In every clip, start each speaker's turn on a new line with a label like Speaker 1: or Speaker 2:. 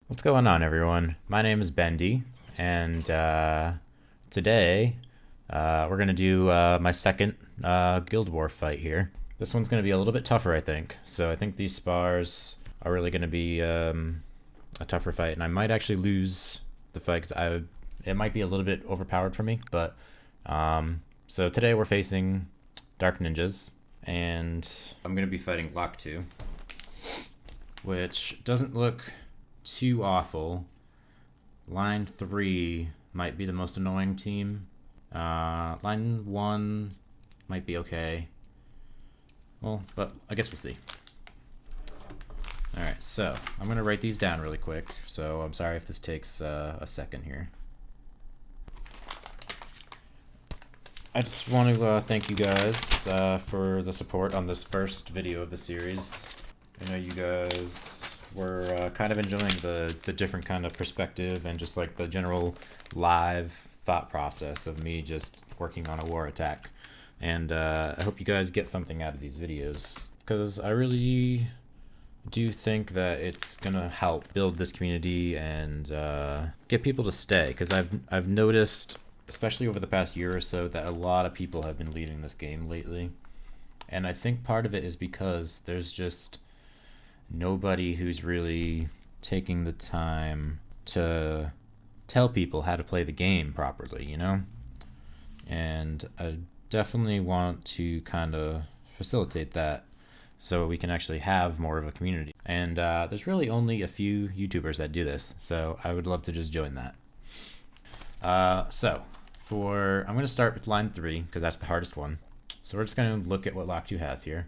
Speaker 1: What's going on, everyone? My name is Bendy, and today we're going to do my second Guild War fight here. This one's going to be a little bit tougher, I think. So I think these spars are really going to be a tougher fight, and I might actually lose the fight because it might be a little bit overpowered for me. But so today we're facing Dark Ninjas, and I'm going to be fighting Lock 2, which doesn't look too awful. Line 3 might be the most annoying team. Line 1 might be okay. Well, but I guess we'll see. Alright, so I'm going to write these down really quick. So I'm sorry if this takes a second here. I just want to thank you guys for the support on this first video of the series. I know you guys were kind of enjoying the different kind of perspective and just like the general live thought process of me just working on a war attack. And I hope you guys get something out of these videos, because I really do think that it's gonna help build this community and get people to stay, because I've noticed, especially over the past year or so, that a lot of people have been leaving this game lately. And I think part of it is because there's just nobody who's really taking the time to tell people how to play the game properly, you know? And I definitely want to kind of facilitate that so we can actually have more of a community. And there's really only a few YouTubers that do this, so I would love to just join that. I'm going to start with line 3, because that's the hardest one. So we're just going to look at what Lock 2 has here.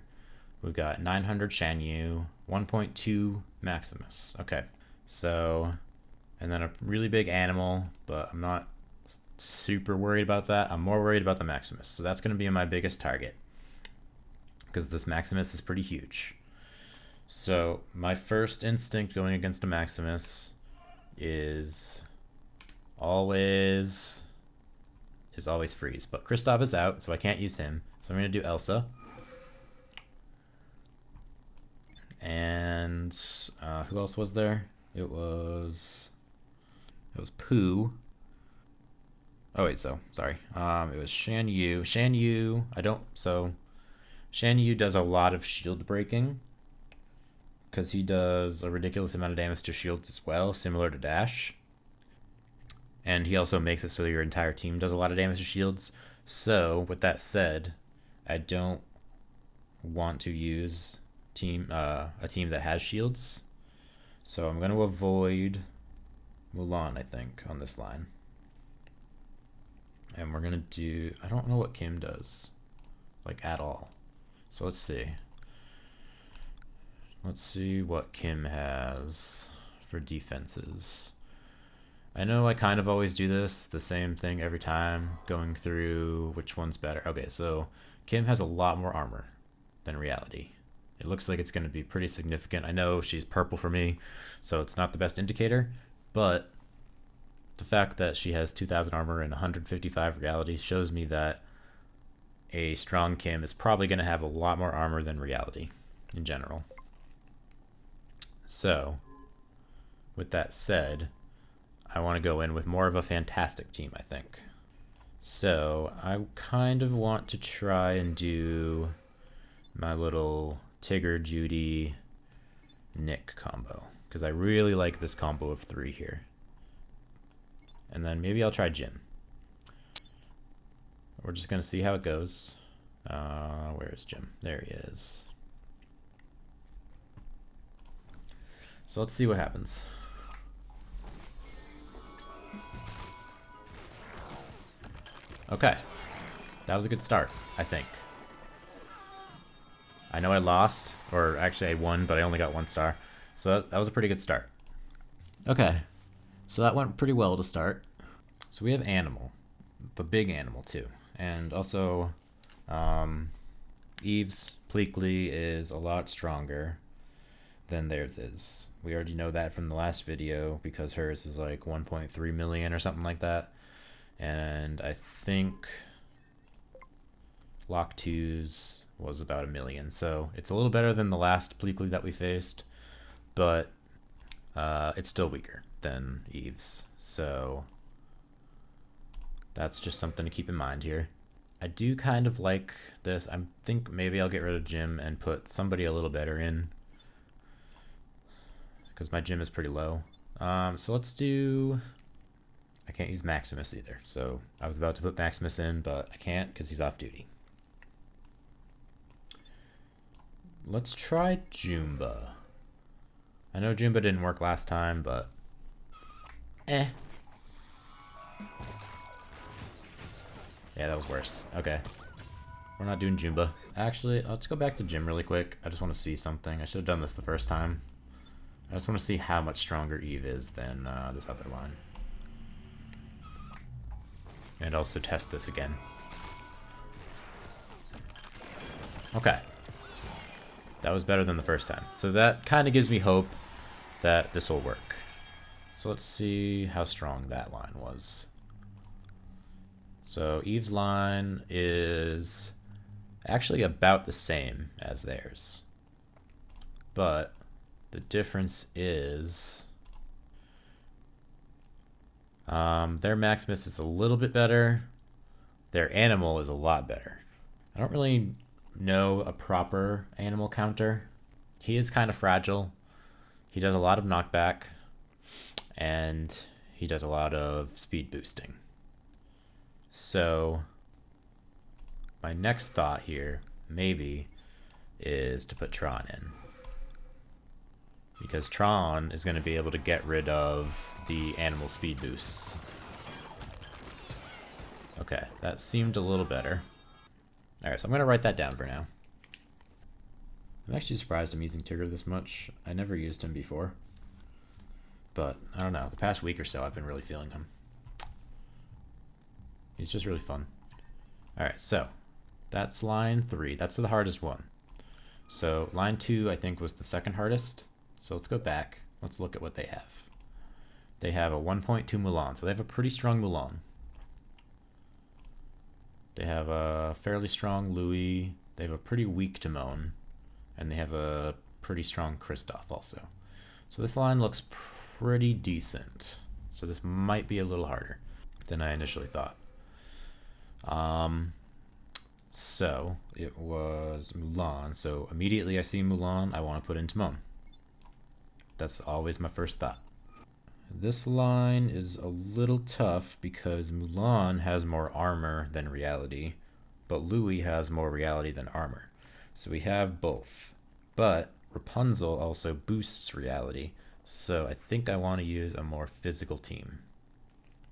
Speaker 1: We've got 900 Shan Yu, 1.2 Maximus. Okay, so, and then a really big animal, but I'm not super worried about that. I'm more worried about the Maximus. So that's going to be my biggest target, because this Maximus is pretty huge. So my first instinct going against a Maximus is always freeze. But Kristoff is out, so I can't use him. So I'm going to do Elsa. And who else was there? It was Pooh. Oh wait, sorry. It was Shan Yu. Shan Yu does a lot of shield breaking, because he does a ridiculous amount of damage to shields as well, similar to Dash. And he also makes it so your entire team does a lot of damage to shields. So with that said, I don't want to use a team that has shields, so I'm going to avoid Mulan, I think, on this line. And we're going to do, I don't know what Kim does, like, at all. So let's see what Kim has for defenses. I know I kind of always do this, the same thing every time, going through which one's better. Okay, so Kim has a lot more armor than Reality. It looks like it's going to be pretty significant. I know she's purple for me, so it's not the best indicator, but the fact that she has 2,000 armor and 155 Reality shows me that a strong Kim is probably going to have a lot more armor than Reality in general. So, with that said, I want to go in with more of a fantastic team, I think. So, I kind of want to try and do my little Tigger, Judy, Nick combo, because I really like this combo of 3 here. And then maybe I'll try Jim. We're just going to see how it goes. Where is Jim? There he is. So let's see what happens. Okay. That was a good start, I think. I know I lost, or actually I won, but I only got 1 star. So that was a pretty good start. Okay, so that went pretty well to start. So we have Animal, the big animal too. And also, Eve's Pleakley is a lot stronger than theirs is. We already know that from the last video, because hers is like 1.3 million or something like that. And I think Lock 2's was about 1 million. So it's a little better than the last Pleakley that we faced, but it's still weaker than Eve's. So that's just something to keep in mind here. I do kind of like this. I think maybe I'll get rid of Jim and put somebody a little better in, because my Jim is pretty low. So let's do... I can't use Maximus either. So I was about to put Maximus in, but I can't because he's off duty. Let's try Jumba. I know Jumba didn't work last time, but... Yeah, that was worse. Okay. We're not doing Jumba. Actually, let's go back to Jim really quick. I just want to see something. I should have done this the first time. I just want to see how much stronger Eve is than this other line. And also test this again. Okay. That was better than the first time. So that kind of gives me hope that this will work. So let's see how strong that line was. So Eve's line is actually about the same as theirs. But the difference is their Maximus is a little bit better. Their animal is a lot better. I don't really know a proper animal counter. He is kind of fragile. He does a lot of knockback, and he does a lot of speed boosting. So my next thought here, maybe, is to put Tron in. Because Tron is going to be able to get rid of the animal speed boosts. Okay, that seemed a little better. Alright, so I'm going to write that down for now. I'm actually surprised I'm using Tigger this much. I never used him before. But, I don't know, the past week or so I've been really feeling him. He's just really fun. Alright, so that's line 3. That's the hardest one. So line 2 I think was the second hardest. So let's go back. Let's look at what they have. They have a 1.2 Mulan, so they have a pretty strong Mulan. They have a fairly strong Louis. They have a pretty weak Timon. And they have a pretty strong Kristoff also. So this line looks pretty decent. So this might be a little harder than I initially thought. So it was Mulan. So immediately I see Mulan, I want to put in Timon. That's always my first thought. This line is a little tough because Mulan has more armor than reality, but Louis has more reality than armor. So we have both. But Rapunzel also boosts reality, so I think I want to use a more physical team.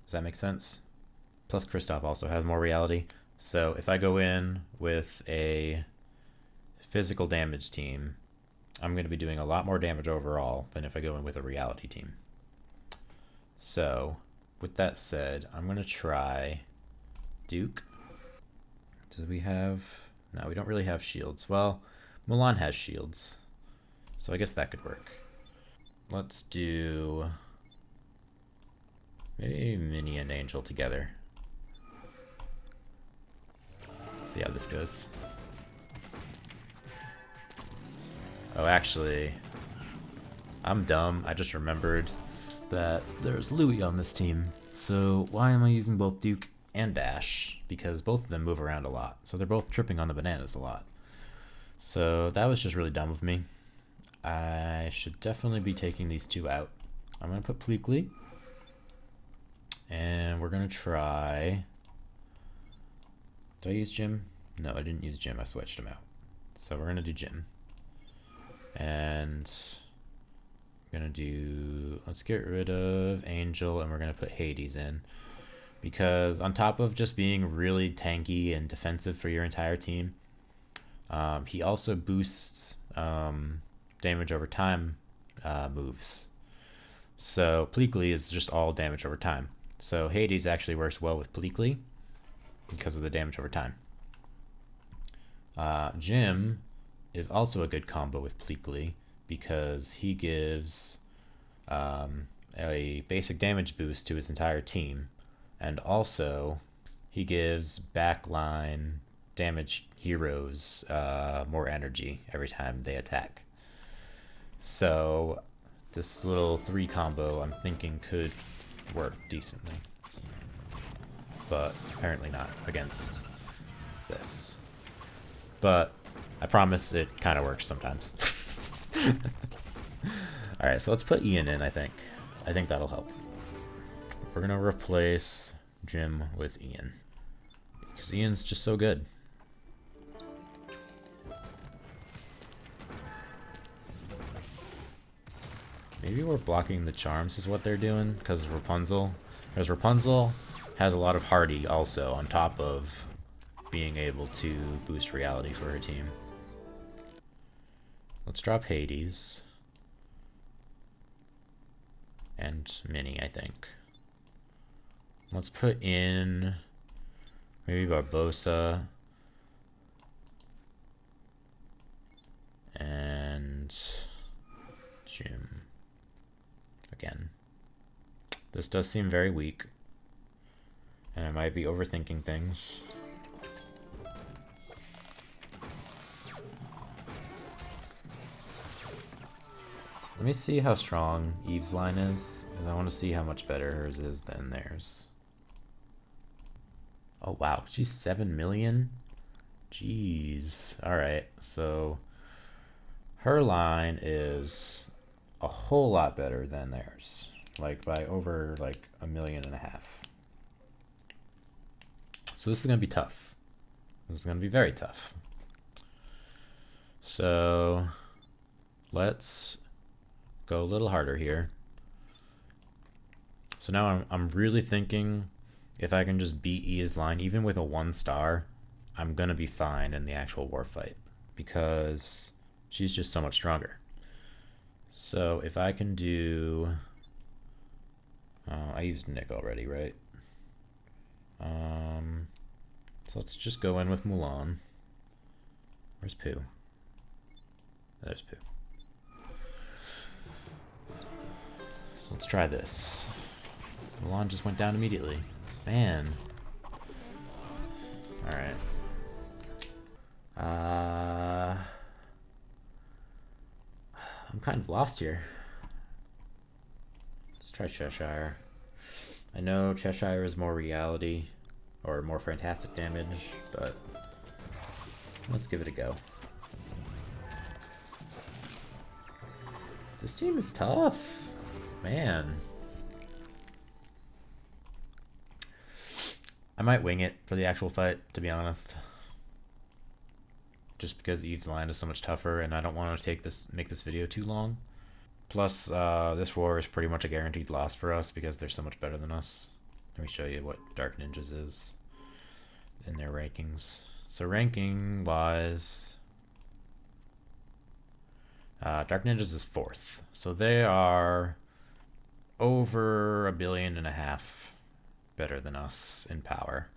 Speaker 1: Does that make sense? Plus Kristoff also has more reality. So if I go in with a physical damage team, I'm going to be doing a lot more damage overall than if I go in with a reality team. So with that said, I'm going to try Duke. Do we have... No, we don't really have shields. Well, Mulan has shields, so I guess that could work. Let's do maybe Minnie and Angel together. See how this goes. Oh, actually, I'm dumb. I just remembered that there's Louis on this team. So why am I using both Duke and Dash? Because both of them move around a lot. So they're both tripping on the bananas a lot. So that was just really dumb of me. I should definitely be taking these two out. I'm going to put Pleakley. And we're going to try... Did I use Jim? No, I didn't use Jim. I switched him out. So we're going to do Jim. And I'm going to do... Let's get rid of Angel and we're going to put Hades in. Because on top of just being really tanky and defensive for your entire team, he also boosts damage over time moves. So Pleakley is just all damage over time. So Hades actually works well with Pleakley because of the damage over time. Jim is also a good combo with Pleakley because he gives a basic damage boost to his entire team. And also, he gives backline damage heroes more energy every time they attack. So This little 3 combo I'm thinking could work decently. But apparently not against this. But I promise it kind of works sometimes. Alright, so let's put Ian in, I think. I think that'll help. We're gonna replace Jim with Ian. Because Ian's just so good. Maybe we're blocking the charms is what they're doing, because Rapunzel. Because Rapunzel has a lot of hardy also, on top of being able to boost reality for her team. Let's drop Hades. And Minnie, I think. Let's put in maybe Barbosa. And Jim. Again. This does seem very weak. And I might be overthinking things. Let me see how strong Eve's line is, because I want to see how much better hers is than theirs. Oh wow, she's 7 million? Jeez. Alright, so her line is a whole lot better than theirs. Like by over like 1.5 million. So this is going to be tough. This is going to be very tough. So let's go a little harder here. So now I'm really thinking if I can just beat Ia's line, even with a 1 star, I'm gonna be fine in the actual war fight because she's just so much stronger. So if I can do, I used Nick already, right? So let's just go in with Mulan. Where's Pooh? There's Pooh. Let's try this. Mulan just went down immediately. Man. Alright. I'm kind of lost here. Let's try Cheshire. I know Cheshire is more reality, or more fantastic damage, but let's give it a go. This team is tough. Man. I might wing it for the actual fight, to be honest. Just because Eve's line is so much tougher and I don't want to make this video too long. Plus, this war is pretty much a guaranteed loss for us because they're so much better than us. Let me show you what Dark Ninjas is in their rankings. So ranking wise, Dark Ninjas is 4th. So they are over 1.5 billion better than us in power.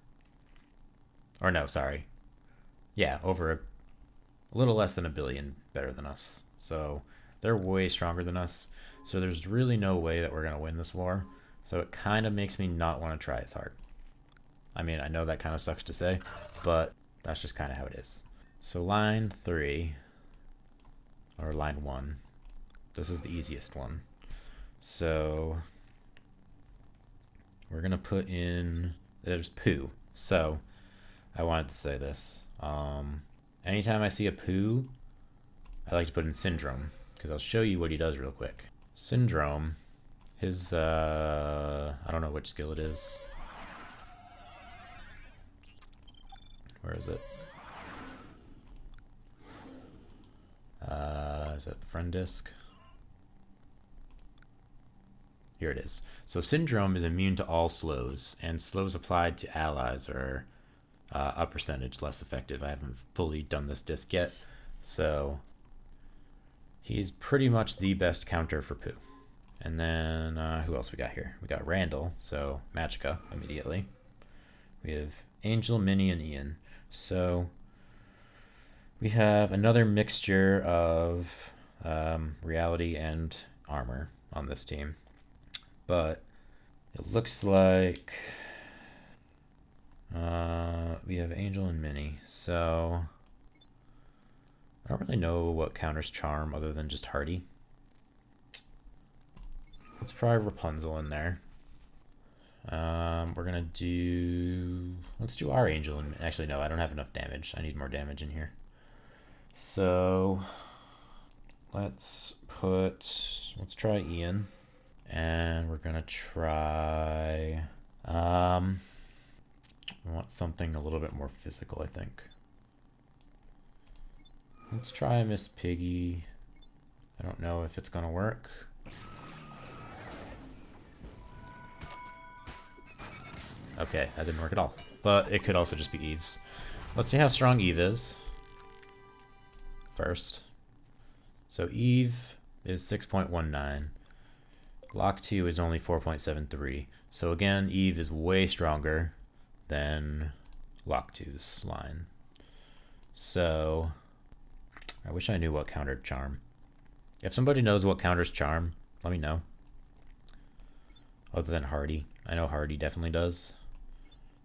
Speaker 1: Or no, sorry. Yeah, over a little less than 1 billion better than us. So they're way stronger than us. So there's really no way that we're going to win this war. So it kind of makes me not want to try as hard. I mean, I know that kind of sucks to say, but that's just kind of how it is. So line 3, or line 1, this is the easiest one. So we're going to put in, there's Pooh. So I wanted to say this. Anytime I see a Pooh, I like to put in Syndrome, because I'll show you what he does real quick. Syndrome, his, I don't know which skill it is. Where is it? Is that the friend disc? Here it is. So Syndrome is immune to all slows, and slows applied to allies are a percentage less effective. I haven't fully done this disc yet, so he's pretty much the best counter for Pooh. And then who else we got here? We got Randall, so Magica immediately. We have Angel, Minnie, and Ian. So we have another mixture of reality and armor on this team. But it looks like we have Angel and Minnie. So I don't really know what counters charm other than just hardy. Let's probably Rapunzel in there. We're gonna do... Let's do our angel. And actually, no, I don't have enough damage. I need more damage in here. So... Let's try Ian. And we're gonna try... I want something a little bit more physical, I think. Let's try Miss Piggy. I don't know if it's gonna work. Okay, that didn't work at all. But it could also just be Eve's. Let's see how strong Eve is. First. So Eve is 6.19. Lock 2 is only 4.73. So again, Eve is way stronger than Lock 2's line. So I wish I knew what countered Charm. If somebody knows what counters Charm, let me know. Other than Hardy. I know Hardy definitely does.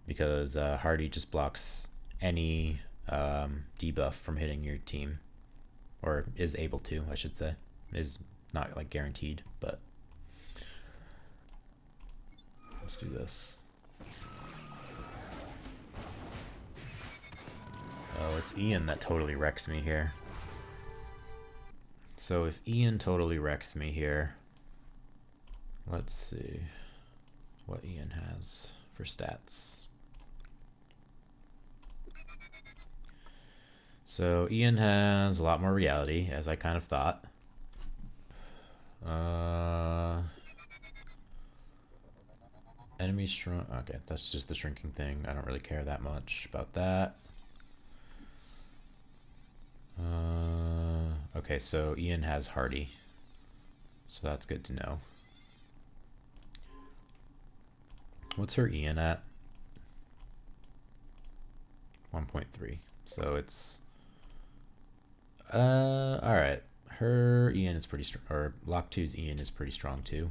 Speaker 1: Because Hardy just blocks any debuff from hitting your team. Or is able to, I should say. Is not like guaranteed, but let's do this. Oh, it's Ian that totally wrecks me here. So if Ian totally wrecks me here, let's see what Ian has for stats. So Ian has a lot more reality, as I kind of thought. Enemy shrunk. Okay, that's just the shrinking thing. I don't really care that much about that. Okay, so Ian has Hardy. So that's good to know. What's her Ian at? 1.3. So it's... alright. Her Ian is pretty strong, or Lock 2's Ian is pretty strong too.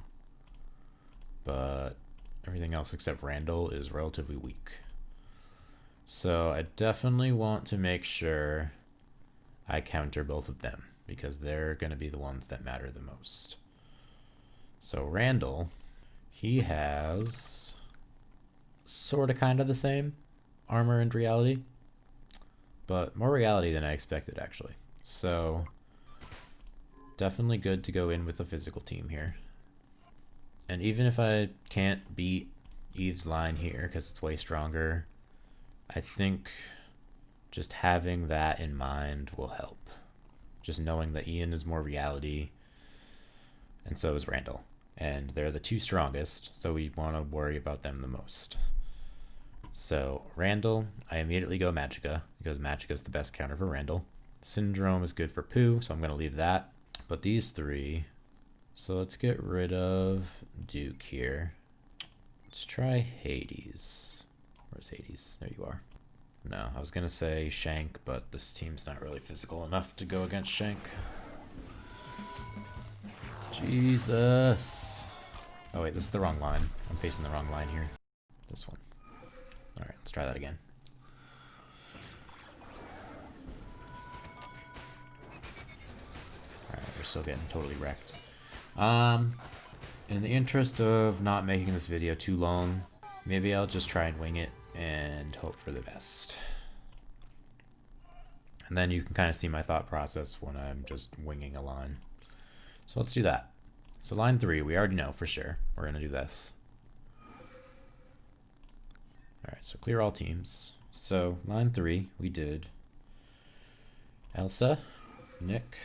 Speaker 1: But everything else except Randall is relatively weak. So I definitely want to make sure I counter both of them, because they're going to be the ones that matter the most. So Randall, he has sort of kind of the same armor and reality, but more reality than I expected actually. So definitely good to go in with a physical team here. And even if I can't beat Eve's line here because it's way stronger, I think just having that in mind will help. Just knowing that Ian is more reality, and so is Randall. And they're the two strongest, so we want to worry about them the most. So Randall, I immediately go Magicka, because Magicka is the best counter for Randall. Syndrome is good for Pooh, so I'm going to leave that. But these three, so let's get rid of Duke here. Let's try Hades. Where's Hades? There you are. No, I was going to say Shank, but this team's not really physical enough to go against Shank. Jesus. Oh wait, this is the wrong line. I'm facing the wrong line here. This one. Alright, let's try that again. Alright, we're still getting totally wrecked. In the interest of not making this video too long, maybe I'll just try and wing it and hope for the best. And then you can kind of see my thought process when I'm just winging a line. So let's do that. So line 3, we already know for sure. We're going to do this. Alright, so clear all teams. So line 3, we did Elsa, Nick,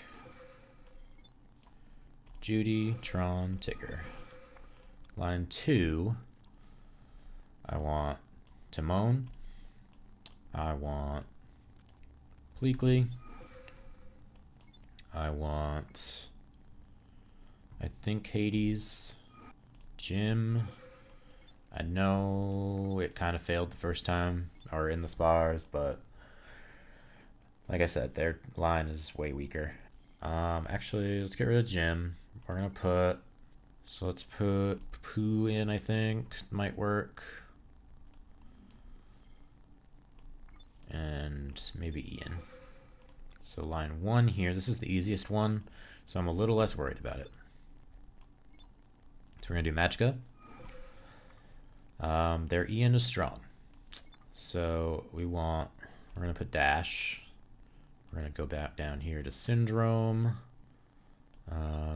Speaker 1: Judy, Tron, Tigger. Line 2, I want Timon. I want Pleakley. I want, I think, Hades, Jim. I know it kind of failed the first time, or in the spars, but like I said, their line is way weaker. Actually, let's get rid of Jim. We're gonna put, so let's put Pooh in, I think, might work. And maybe Ian. So line 1 here, this is the easiest one, so I'm a little less worried about it. So we're gonna do Magicka. Their Ian is strong. So we're gonna put dash. We're gonna go back down here to Syndrome.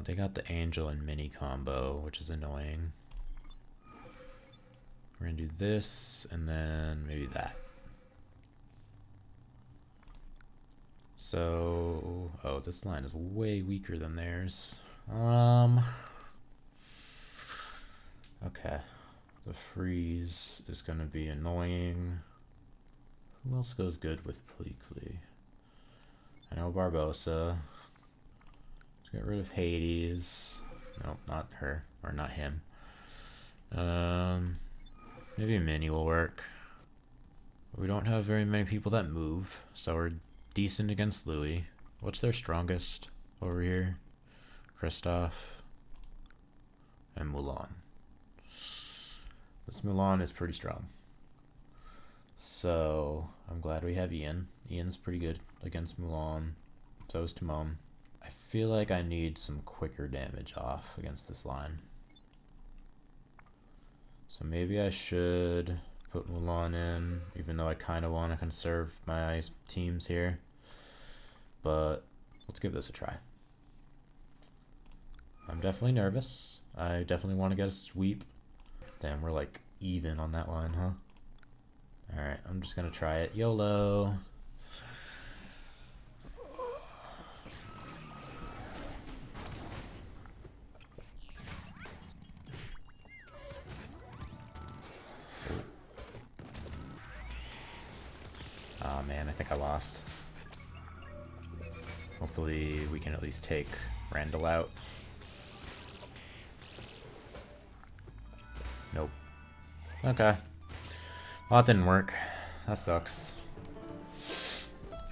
Speaker 1: They got the Angel and Mini combo, which is annoying. We're gonna do this and then maybe that. So, oh, this line is way weaker than theirs. Okay. The freeze is gonna be annoying. Who else goes good with Pleakley? I know Barbosa. Let's get rid of Hades. Nope, not her. Or not him. Maybe Mini will work. We don't have very many people that move, so we're decent against Louis. What's their strongest over here? Kristoff and Mulan. This Mulan is pretty strong. So I'm glad we have Ian. Ian's pretty good against Mulan. So is Timon. I feel like I need some quicker damage off against this line. So maybe I should put Mulan in, even though I kind of want to conserve my teams here. But let's give this a try. I'm definitely nervous. I definitely want to get a sweep. Damn, we're like even on that line, huh? Alright, I'm just gonna try it. YOLO! Oh man, I think I lost. Hopefully we can at least take Randall out. Nope. Okay. Well, that didn't work. That sucks.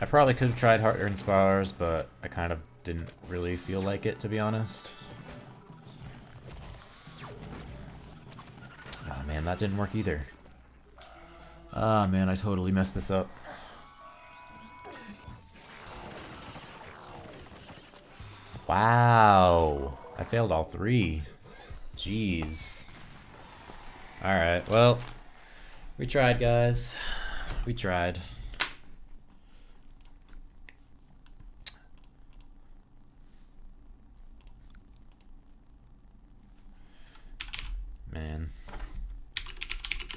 Speaker 1: I probably could have tried harder in spars, but I kind of didn't really feel like it, to be honest. Oh man, that didn't work either. Ah man, I totally messed this up. Wow. I failed all three. Jeez. Alright, well, we tried, guys. We tried. Man.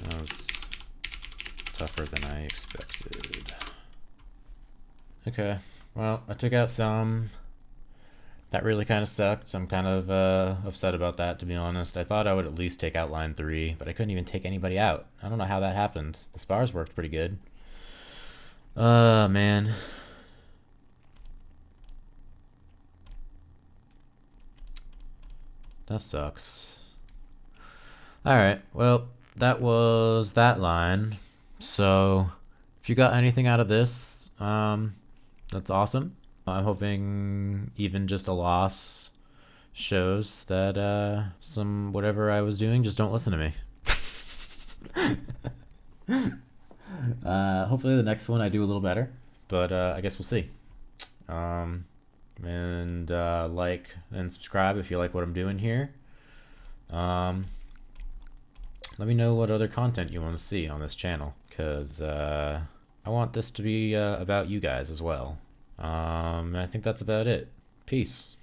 Speaker 1: That was tougher than I expected. Okay, well, I took out some. That really kind of sucked. I'm kind of upset about that, to be honest. I thought I would at least take out line 3, but I couldn't even take anybody out. I don't know how that happened. The spars worked pretty good. Man. That sucks. Alright, well, that was that line. So, if you got anything out of this, that's awesome. I'm hoping even just a loss shows that some whatever I was doing, just don't listen to me. Hopefully the next one I do a little better, but I guess we'll see. And like and subscribe if you like what I'm doing here. Let me know what other content you want to see on this channel, because I want this to be about you guys as well. I think that's about it. Peace.